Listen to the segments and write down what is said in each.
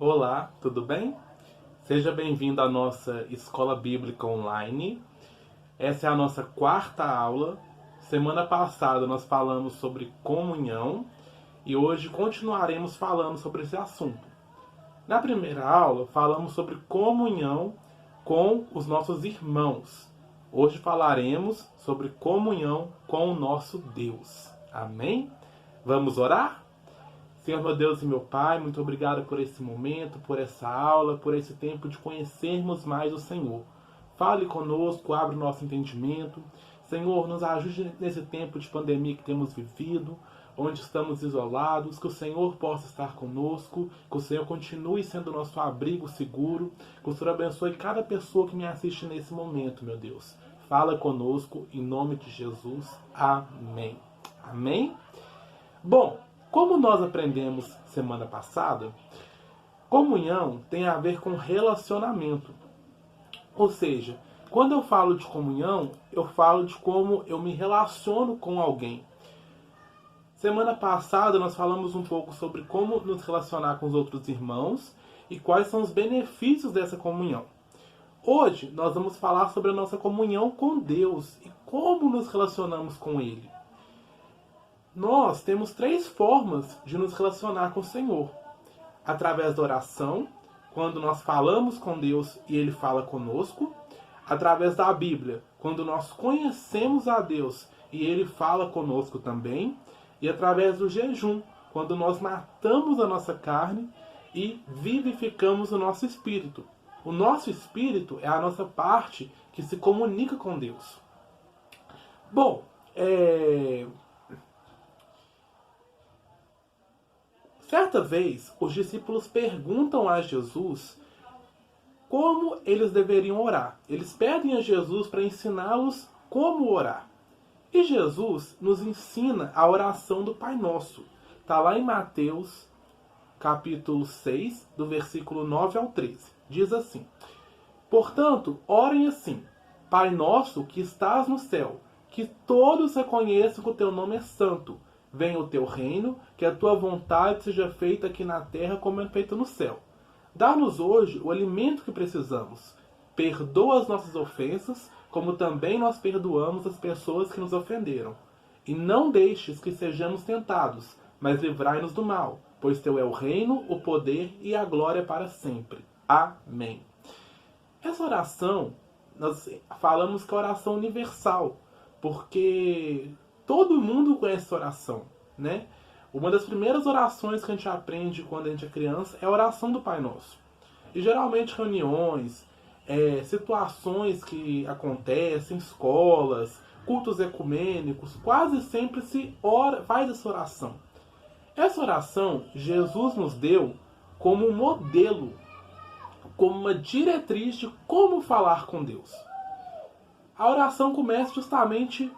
Olá, tudo bem? Seja bem-vindo à nossa Escola Bíblica Online. Essa é a nossa quarta aula. Semana passada nós falamos sobre comunhão e hoje continuaremos falando sobre esse assunto. Na primeira aula, falamos sobre comunhão com os nossos irmãos. Hoje falaremos sobre comunhão com o nosso Deus. Amém? Vamos orar? Senhor, meu Deus e meu Pai, muito obrigado por esse momento, por essa aula, por esse tempo de conhecermos mais o Senhor. Fale conosco, abre o nosso entendimento. Senhor, nos ajude nesse tempo de pandemia que temos vivido, onde estamos isolados, que o Senhor possa estar conosco, que o Senhor continue sendo nosso abrigo seguro, que o Senhor abençoe cada pessoa que me assiste nesse momento, meu Deus. Fala conosco, em nome de Jesus. Amém. Amém? Bom, como nós aprendemos semana passada, comunhão tem a ver com relacionamento. Ou seja, quando eu falo de comunhão, eu falo de como eu me relaciono com alguém. Semana passada nós falamos um pouco sobre como nos relacionar com os outros irmãos e quais são os benefícios dessa comunhão. Hoje nós vamos falar sobre a nossa comunhão com Deus e como nos relacionamos com Ele. Nós temos três formas de nos relacionar com o Senhor. Através da oração, quando nós falamos com Deus e Ele fala conosco. Através da Bíblia, quando nós conhecemos a Deus e Ele fala conosco também. E através do jejum, quando nós matamos a nossa carne e vivificamos o nosso espírito. O nosso espírito é a nossa parte que se comunica com Deus. Bom, certa vez, os discípulos perguntam a Jesus como eles deveriam orar. Eles pedem a Jesus para ensiná-los como orar. E Jesus nos ensina a oração do Pai Nosso. Está lá em Mateus, capítulo 6, do versículo 9 ao 13. Diz assim: Portanto, orem assim: Pai Nosso que estás no céu, que todos reconheçam que o teu nome é santo. Venha o teu reino, que a tua vontade seja feita aqui na terra como é feita no céu. Dá-nos hoje o alimento que precisamos. Perdoa as nossas ofensas, como também nós perdoamos as pessoas que nos ofenderam. E não deixes que sejamos tentados, mas livrai-nos do mal, pois teu é o reino, o poder e a glória para sempre. Amém. Essa oração, nós falamos que é oração universal, porque todo mundo conhece essa oração, né? Uma das primeiras orações que a gente aprende quando a gente é criança é a oração do Pai Nosso. E geralmente reuniões, situações que acontecem, escolas, cultos ecumênicos, quase sempre se faz essa oração. Essa oração Jesus nos deu como um modelo, como uma diretriz de como falar com Deus. A oração começa justamente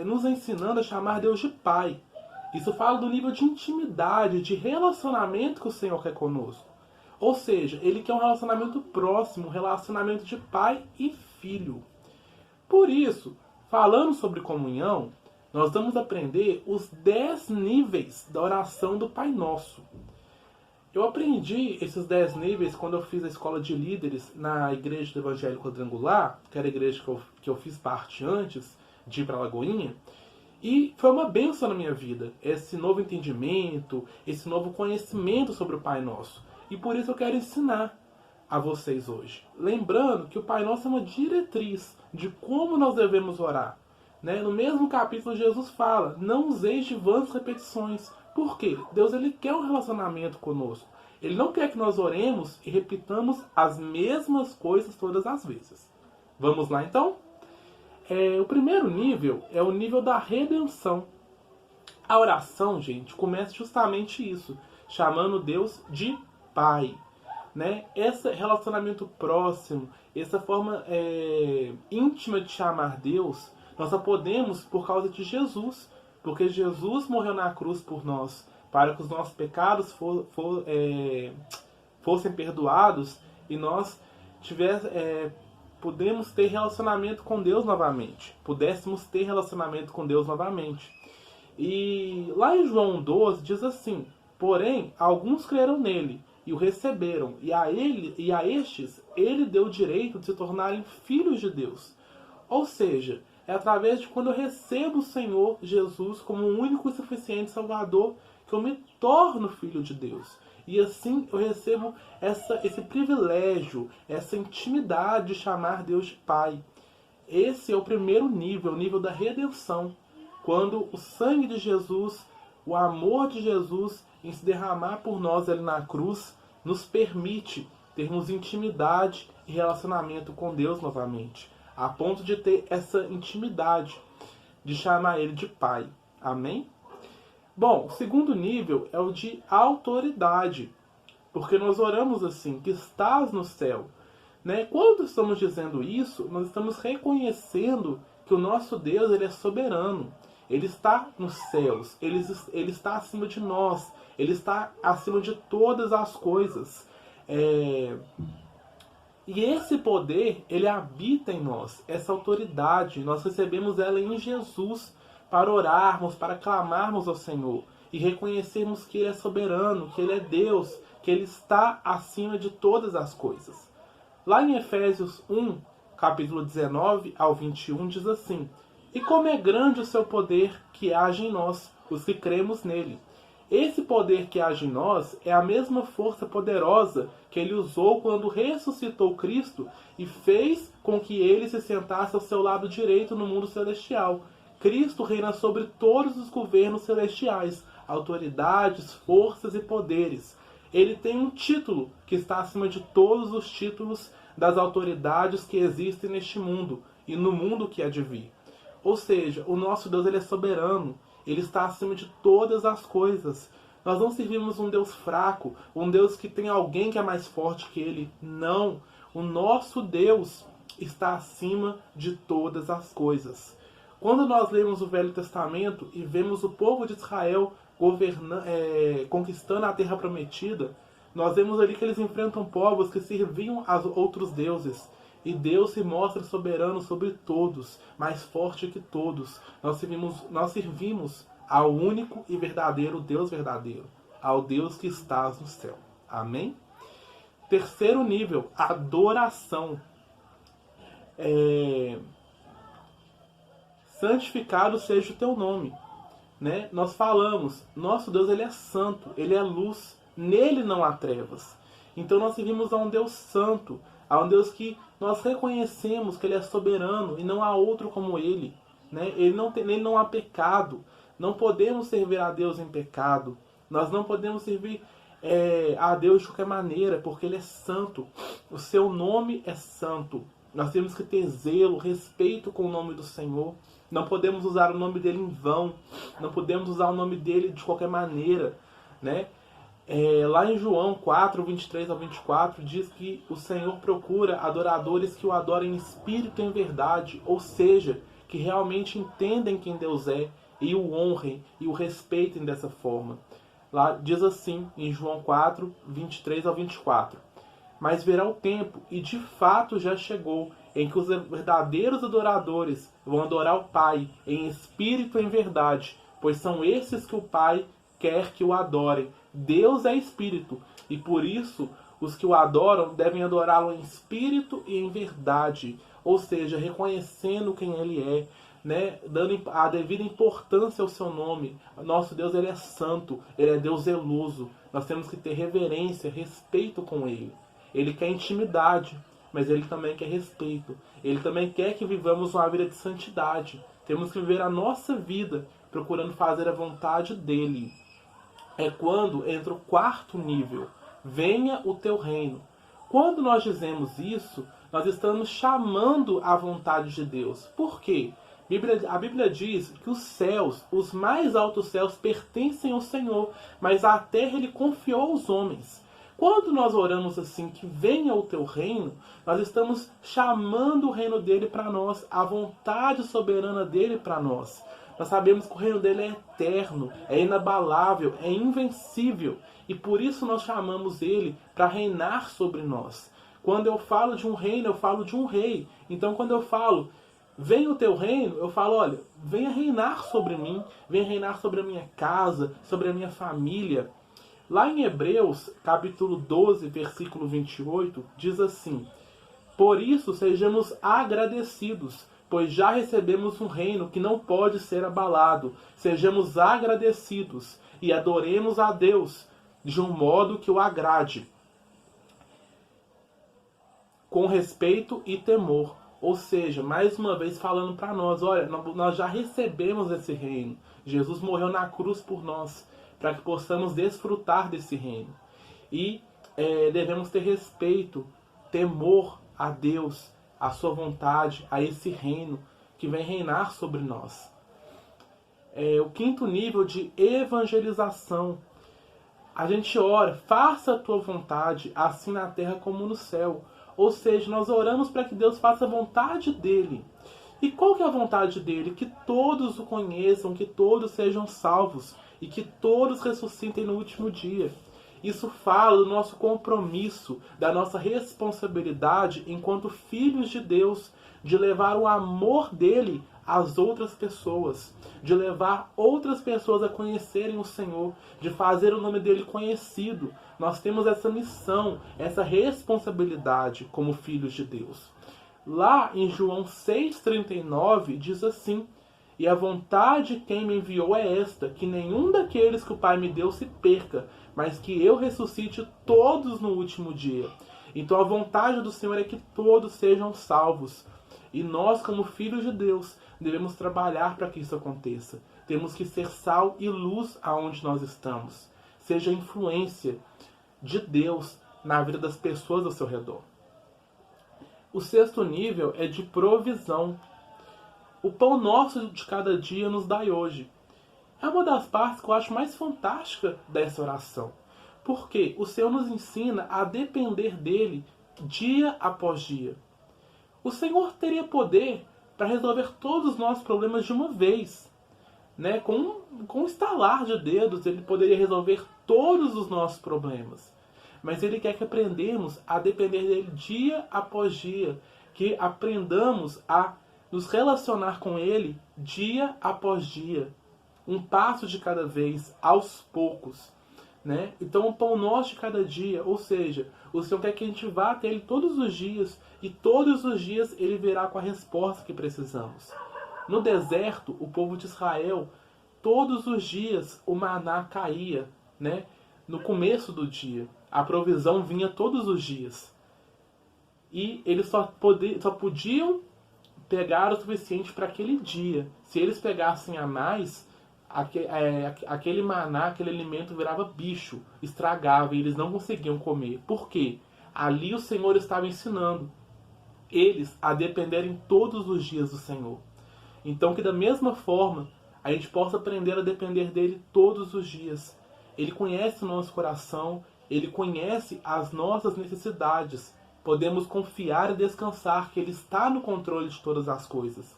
nos ensinando a chamar Deus de Pai. Isso fala do nível de intimidade, de relacionamento que o Senhor quer conosco. Ou seja, Ele quer um relacionamento próximo, um relacionamento de pai e filho. Por isso, falando sobre comunhão, nós vamos aprender os 10 níveis da oração do Pai Nosso. Eu aprendi esses 10 níveis quando eu fiz a escola de líderes na Igreja do Evangelho Quadrangular, que era a igreja que eu fiz parte antes de ir para Lagoinha. E foi uma bênção na minha vida, esse novo entendimento, esse novo conhecimento sobre o Pai Nosso. E por isso eu quero ensinar a vocês hoje. Lembrando que o Pai Nosso é uma diretriz de como nós devemos orar. Né? No mesmo capítulo, Jesus fala: não useis de vãs repetições. Por quê? Deus ele quer um relacionamento conosco. Ele não quer que nós oremos e repitamos as mesmas coisas todas as vezes. Vamos lá então? O primeiro nível é o nível da redenção. A oração, gente, começa justamente isso, chamando Deus de Pai. Né? Esse relacionamento próximo, essa forma íntima de chamar Deus, nós só podemos por causa de Jesus. Porque Jesus morreu na cruz por nós, para que os nossos pecados fossem perdoados e nós pudéssemos ter relacionamento com Deus novamente. E lá em João 12 diz assim: porém, alguns creram nele, e o receberam, e a estes ele deu o direito de se tornarem filhos de Deus. Ou seja, é através de quando eu recebo o Senhor Jesus como o único e suficiente Salvador que eu me torno filho de Deus. E assim eu recebo esse privilégio, essa intimidade de chamar Deus de Pai. Esse é o primeiro nível, o nível da redenção. Quando o sangue de Jesus, o amor de Jesus em se derramar por nós ali na cruz, nos permite termos intimidade e relacionamento com Deus novamente. A ponto de ter essa intimidade, de chamar Ele de Pai. Amém? Bom, o segundo nível é o de autoridade. Porque nós oramos assim, que estás no céu. Né? Quando estamos dizendo isso, nós estamos reconhecendo que o nosso Deus ele é soberano. Ele está nos céus, ele está acima de nós, ele está acima de todas as coisas. E esse poder, ele habita em nós, essa autoridade, nós recebemos ela em Jesus para orarmos, para clamarmos ao Senhor e reconhecermos que Ele é soberano, que Ele é Deus, que Ele está acima de todas as coisas. Lá em Efésios 1, capítulo 19 ao 21, diz assim: E como é grande o seu poder que age em nós, os que cremos nele. Esse poder que age em nós é a mesma força poderosa que ele usou quando ressuscitou Cristo e fez com que ele se sentasse ao seu lado direito no mundo celestial. Cristo reina sobre todos os governos celestiais, autoridades, forças e poderes. Ele tem um título que está acima de todos os títulos das autoridades que existem neste mundo e no mundo que há de vir. Ou seja, o nosso Deus ele é soberano. Ele está acima de todas as coisas. Nós não servimos um Deus fraco, um Deus que tem alguém que é mais forte que Ele. Não. O nosso Deus está acima de todas as coisas. Quando nós lemos o Velho Testamento e vemos o povo de Israel conquistando a Terra Prometida, nós vemos ali que eles enfrentam povos que serviam a outros deuses. E Deus se mostra soberano sobre todos, mais forte que todos. Nós servimos ao único e verdadeiro Deus verdadeiro, ao Deus que estás no céu. Amém? Terceiro nível, adoração. Santificado seja o teu nome. Né? Nós falamos, nosso Deus ele é santo, ele é luz, nele não há trevas. Então nós servimos a um Deus santo, a um Deus que nós reconhecemos que Ele é soberano e não há outro como Ele. Né? Ele não há pecado. Não podemos servir a Deus em pecado. Nós não podemos servir a Deus de qualquer maneira, porque Ele é santo. O seu nome é santo. Nós temos que ter zelo, respeito com o nome do Senhor. Não podemos usar o nome dEle em vão. Não podemos usar o nome dEle de qualquer maneira. Né? Lá em João 4, 23 ao 24, diz que o Senhor procura adoradores que o adorem em espírito e em verdade, ou seja, que realmente entendem quem Deus é e o honrem e o respeitem dessa forma. Lá diz assim, em João 4, 23 ao 24: Mas virá o tempo, e de fato já chegou, em que os verdadeiros adoradores vão adorar o Pai em espírito e em verdade, pois são esses que o Pai quer que o adorem. Deus é espírito, e por isso os que o adoram devem adorá-lo em espírito e em verdade, ou seja, reconhecendo quem Ele é, né? Dando a devida importância ao seu nome. Nosso Deus ele é santo, Ele é Deus zeloso, nós temos que ter reverência, respeito com Ele. Ele quer intimidade, mas Ele também quer respeito. Ele também quer que vivamos uma vida de santidade. Temos que viver a nossa vida procurando fazer a vontade dEle. É quando entra o quarto nível, venha o teu reino. Quando nós dizemos isso, nós estamos chamando a vontade de Deus. Por quê? A Bíblia diz que os céus, os mais altos céus, pertencem ao Senhor, mas a terra Ele confiou aos homens. Quando nós oramos assim, que venha o teu reino, nós estamos chamando o reino dEle para nós, a vontade soberana dEle para nós. Nós sabemos que o reino dele é eterno, é inabalável, é invencível. E por isso nós chamamos ele para reinar sobre nós. Quando eu falo de um reino, eu falo de um rei. Então quando eu falo, venha o teu reino, eu falo, olha, venha reinar sobre mim, venha reinar sobre a minha casa, sobre a minha família. Lá em Hebreus, capítulo 12, versículo 28, diz assim: por isso sejamos agradecidos, pois já recebemos um reino que não pode ser abalado. Sejamos agradecidos e adoremos a Deus de um modo que o agrade, com respeito e temor. Ou seja, mais uma vez falando para nós, olha, nós já recebemos esse reino. Jesus morreu na cruz por nós, para que possamos desfrutar desse reino. E devemos ter respeito, temor a Deus, a sua vontade, a esse reino que vem reinar sobre nós. O quinto nível de evangelização. A gente ora, faça a tua vontade, assim na terra como no céu. Ou seja, nós oramos para que Deus faça a vontade dele. E qual que é a vontade dele? Que todos o conheçam, que todos sejam salvos e que todos ressuscitem no último dia. Isso fala do nosso compromisso, da nossa responsabilidade enquanto filhos de Deus, de levar o amor dele às outras pessoas, de levar outras pessoas a conhecerem o Senhor, de fazer o nome dele conhecido. Nós temos essa missão, essa responsabilidade como filhos de Deus. Lá em João 6,39 diz assim: e a vontade de quem me enviou é esta, que nenhum daqueles que o Pai me deu se perca, mas que eu ressuscite todos no último dia. Então a vontade do Senhor é que todos sejam salvos. E nós, como filhos de Deus, devemos trabalhar para que isso aconteça. Temos que ser sal e luz aonde nós estamos. Seja influência de Deus na vida das pessoas ao seu redor. O sexto nível é de provisão. O pão nosso de cada dia nos dai hoje. É uma das partes que eu acho mais fantástica dessa oração. Porque o Senhor nos ensina a depender dele dia após dia. O Senhor teria poder para resolver todos os nossos problemas de uma vez. Né? Com um estalar de dedos, ele poderia resolver todos os nossos problemas. Mas ele quer que aprendamos a depender dele dia após dia. Que aprendamos a nos relacionar com ele dia após dia. Um passo de cada vez, aos poucos. Né? Então o pão nosso de cada dia, ou seja, o Senhor quer que a gente vá até ele todos os dias, e todos os dias ele virá com a resposta que precisamos. No deserto, o povo de Israel, todos os dias o maná caía, né? No começo do dia. A provisão vinha todos os dias. E eles só podiam pegar o suficiente para aquele dia. Se eles pegassem a mais, aquele maná, aquele alimento virava bicho, estragava, e eles não conseguiam comer. Por quê? Ali o Senhor estava ensinando eles a dependerem todos os dias do Senhor. Então que da mesma forma a gente possa aprender a depender dele todos os dias. Ele conhece o nosso coração, ele conhece as nossas necessidades. Podemos confiar e descansar que ele está no controle de todas as coisas.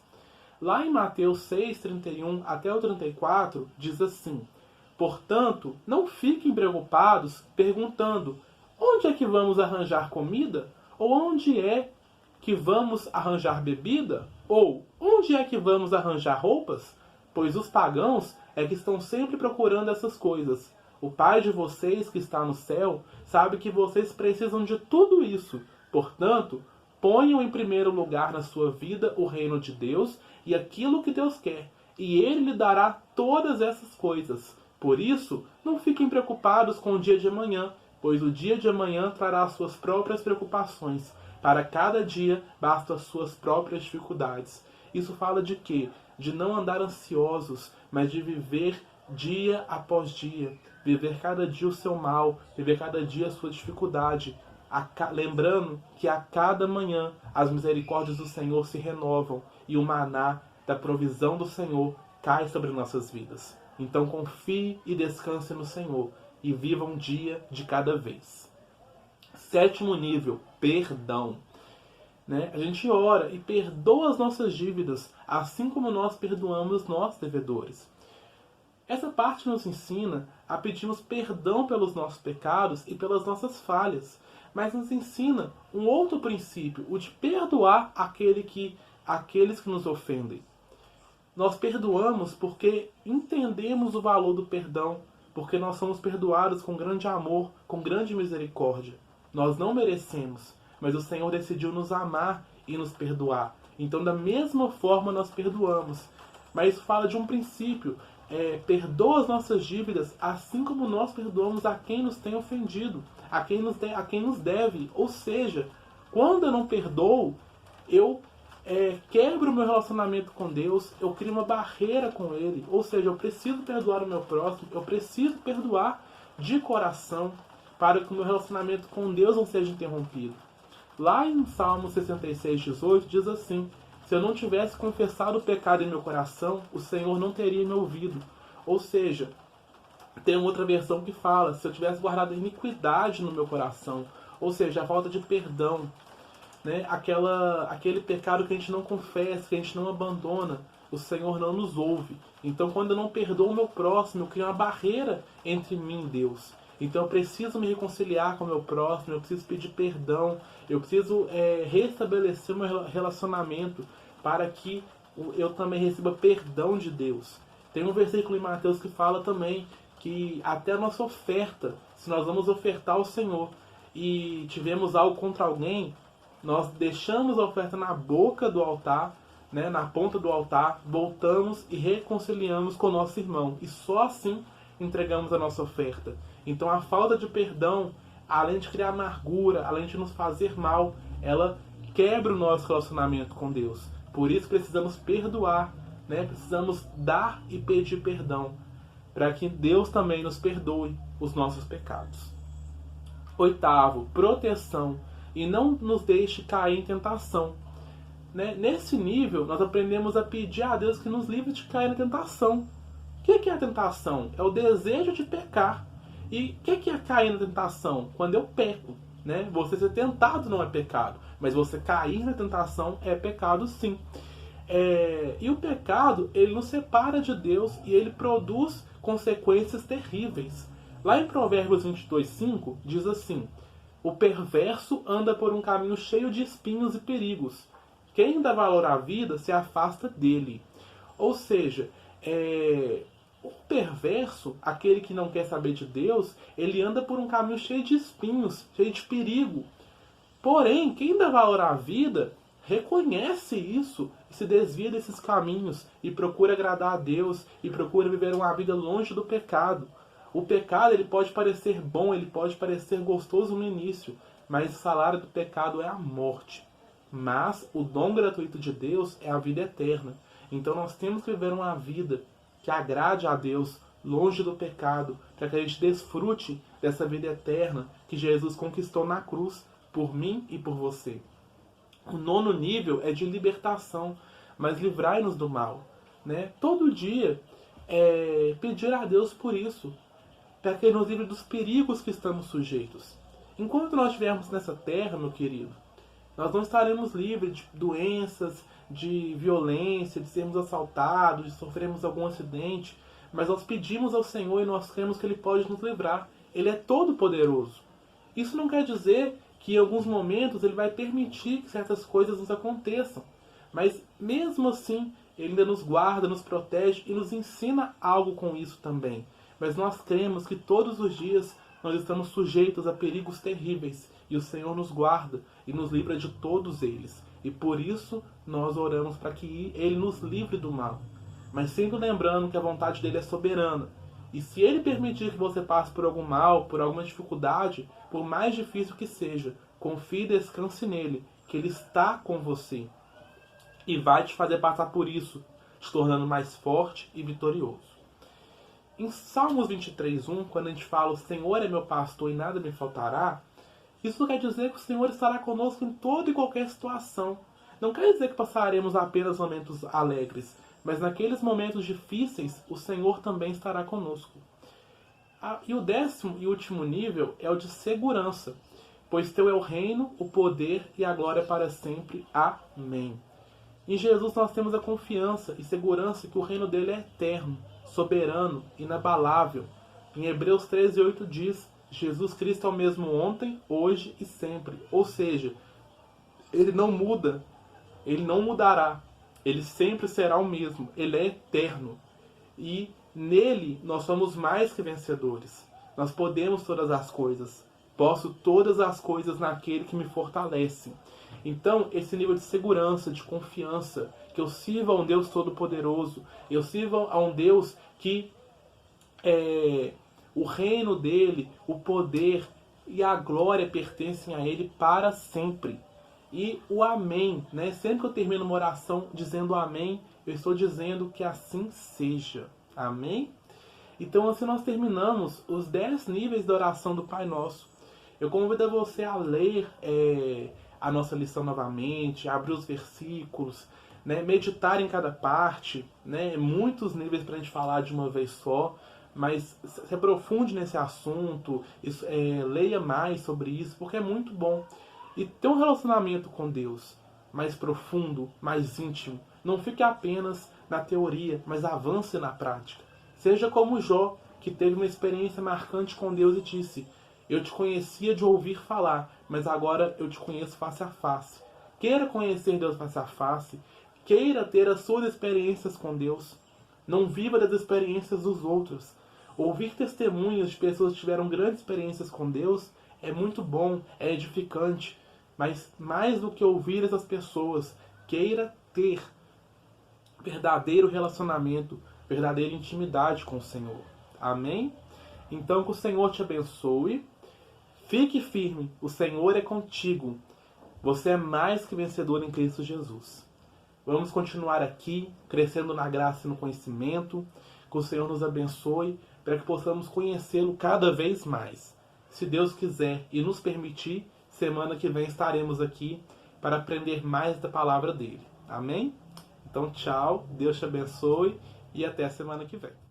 Lá em Mateus 6, 31 até o 34, diz assim: portanto, não fiquem preocupados perguntando: onde é que vamos arranjar comida? Ou onde é que vamos arranjar bebida? Ou onde é que vamos arranjar roupas? Pois os pagãos é que estão sempre procurando essas coisas. O Pai de vocês que está no céu sabe que vocês precisam de tudo isso. Portanto, ponham em primeiro lugar na sua vida o reino de Deus e aquilo que Deus quer, e Ele lhe dará todas essas coisas. Por isso, não fiquem preocupados com o dia de amanhã, pois o dia de amanhã trará suas próprias preocupações. Para cada dia bastam as suas próprias dificuldades. Isso fala de quê? De não andar ansiosos, mas de viver dia após dia. Viver cada dia o seu mal, viver cada dia a sua dificuldade. Lembrando que a cada manhã as misericórdias do Senhor se renovam e o maná da provisão do Senhor cai sobre nossas vidas. Então confie e descanse no Senhor e viva um dia de cada vez. Sétimo nível, perdão. Né? A gente ora e perdoa as nossas dívidas, assim como nós perdoamos os nossos devedores. Essa parte nos ensina a pedirmos perdão pelos nossos pecados e pelas nossas falhas, mas nos ensina um outro princípio, o de perdoar aqueles que nos ofendem. Nós perdoamos porque entendemos o valor do perdão, porque nós somos perdoados com grande amor, com grande misericórdia. Nós não merecemos, mas o Senhor decidiu nos amar e nos perdoar. Então, da mesma forma, nós perdoamos. Mas fala de um princípio: perdoa as nossas dívidas, assim como nós perdoamos a quem nos tem ofendido, a quem nos deve. Ou seja, quando eu não perdoo, eu quebro o meu relacionamento com Deus, eu crio uma barreira com Ele. Ou seja, eu preciso perdoar o meu próximo, eu preciso perdoar de coração, para que o meu relacionamento com Deus não seja interrompido. Lá em Salmo 66:18 diz assim: se eu não tivesse confessado o pecado em meu coração, o Senhor não teria me ouvido. Ou seja, tem outra versão que fala: se eu tivesse guardado a iniquidade no meu coração, ou seja, a falta de perdão, né? Aquele pecado que a gente não confessa, que a gente não abandona, o Senhor não nos ouve. Então, quando eu não perdoo o meu próximo, eu crio uma barreira entre mim e Deus. Então, eu preciso me reconciliar com o meu próximo, eu preciso pedir perdão, eu preciso restabelecer o meu relacionamento para que eu também receba perdão de Deus. Tem um versículo em Mateus que fala também que até a nossa oferta, se nós vamos ofertar ao Senhor e tivemos algo contra alguém, nós deixamos a oferta na boca do altar, né, na ponta do altar, voltamos e reconciliamos com o nosso irmão. E só assim entregamos a nossa oferta. Então a falta de perdão, além de criar amargura, além de nos fazer mal, ela quebra o nosso relacionamento com Deus. Por isso precisamos perdoar, né? Precisamos dar e pedir perdão, para que Deus também nos perdoe os nossos pecados. 8º, proteção. E não nos deixe cair em tentação. Né? Nesse nível, nós aprendemos a pedir a Deus que nos livre de cair na tentação. O que é a tentação? É o desejo de pecar. E o que é cair na tentação? Quando eu peco. Né? Você ser tentado não é pecado, mas você cair na tentação é pecado, sim. E o pecado, ele nos separa de Deus e ele produz consequências terríveis. Lá em Provérbios 22:5 diz assim: o perverso anda por um caminho cheio de espinhos e perigos. Quem dá valor à vida se afasta dele. Ou seja, o perverso, aquele que não quer saber de Deus, ele anda por um caminho cheio de espinhos, cheio de perigo. Porém, quem dá valor à vida reconhece isso e se desvia desses caminhos e procura agradar a Deus e procura viver uma vida longe do pecado. O pecado, ele pode parecer bom, ele pode parecer gostoso no início, mas o salário do pecado é a morte. Mas o dom gratuito de Deus é a vida eterna. Então nós temos que viver uma vida que agrade a Deus, longe do pecado, para que a gente desfrute dessa vida eterna que Jesus conquistou na cruz, por mim e por você. O 9º nível é de libertação, mas livrai-nos do mal. Né? Todo dia pedir a Deus por isso, para que Ele nos livre dos perigos que estamos sujeitos. Enquanto nós estivermos nessa terra, meu querido, nós não estaremos livres de doenças, de violência, de sermos assaltados, de sofrermos algum acidente, mas nós pedimos ao Senhor e nós cremos que Ele pode nos livrar. Ele é todo poderoso. Isso não quer dizer que em alguns momentos Ele vai permitir que certas coisas nos aconteçam, mas mesmo assim Ele ainda nos guarda, nos protege e nos ensina algo com isso também. Mas nós cremos que todos os dias nós estamos sujeitos a perigos terríveis e o Senhor nos guarda e nos livra de todos eles. E por isso nós oramos para que Ele nos livre do mal. Mas sempre lembrando que a vontade dEle é soberana. E se Ele permitir que você passe por algum mal, por alguma dificuldade, por mais difícil que seja, confie e descanse nele, que Ele está com você. E vai te fazer passar por isso, te tornando mais forte e vitorioso. Em Salmos 23:1, quando a gente fala o Senhor é meu pastor e nada me faltará, isso quer dizer que o Senhor estará conosco em toda e qualquer situação. Não quer dizer que passaremos apenas momentos alegres, mas naqueles momentos difíceis, o Senhor também estará conosco. E o 10º e último nível é o de segurança, pois teu é o reino, o poder e a glória para sempre. Amém. Em Jesus nós temos a confiança e segurança que o reino dele é eterno, soberano, inabalável. Em Hebreus 13:8 diz: Jesus Cristo é o mesmo ontem, hoje e sempre. Ou seja, Ele não muda, Ele não mudará. Ele sempre será o mesmo. Ele é eterno. E Nele nós somos mais que vencedores. Nós podemos todas as coisas. Posso todas as coisas naquele que me fortalece. Então, esse nível de segurança, de confiança, que eu sirva a um Deus Todo-Poderoso, eu sirva a um Deus que o reino dele, o poder e a glória pertencem a ele para sempre. E o amém, né? Sempre que eu termino uma oração dizendo amém, eu estou dizendo que assim seja. Amém? Então, assim nós terminamos os 10 níveis da oração do Pai Nosso. Eu convido você a ler a nossa lição novamente, abrir os versículos, né? Meditar em cada parte, né? Muitos níveis para a gente falar de uma vez só, mas se aprofunde nesse assunto, leia mais sobre isso, porque é muito bom. E ter um relacionamento com Deus mais profundo, mais íntimo. Não fique apenas na teoria, mas avance na prática. Seja como Jó, que teve uma experiência marcante com Deus e disse: eu te conhecia de ouvir falar, mas agora eu te conheço face a face. Queira conhecer Deus face a face, queira ter as suas experiências com Deus. Não viva das experiências dos outros. Ouvir testemunhos de pessoas que tiveram grandes experiências com Deus é muito bom, é edificante. Mas mais do que ouvir essas pessoas, queira ter verdadeiro relacionamento, verdadeira intimidade com o Senhor. Amém? Então que o Senhor te abençoe. Fique firme, o Senhor é contigo. Você é mais que vencedor em Cristo Jesus. Vamos continuar aqui, crescendo na graça e no conhecimento. Que o Senhor nos abençoe, para que possamos conhecê-lo cada vez mais. Se Deus quiser e nos permitir, semana que vem estaremos aqui para aprender mais da palavra dele. Amém? Então, tchau, Deus te abençoe e até a semana que vem.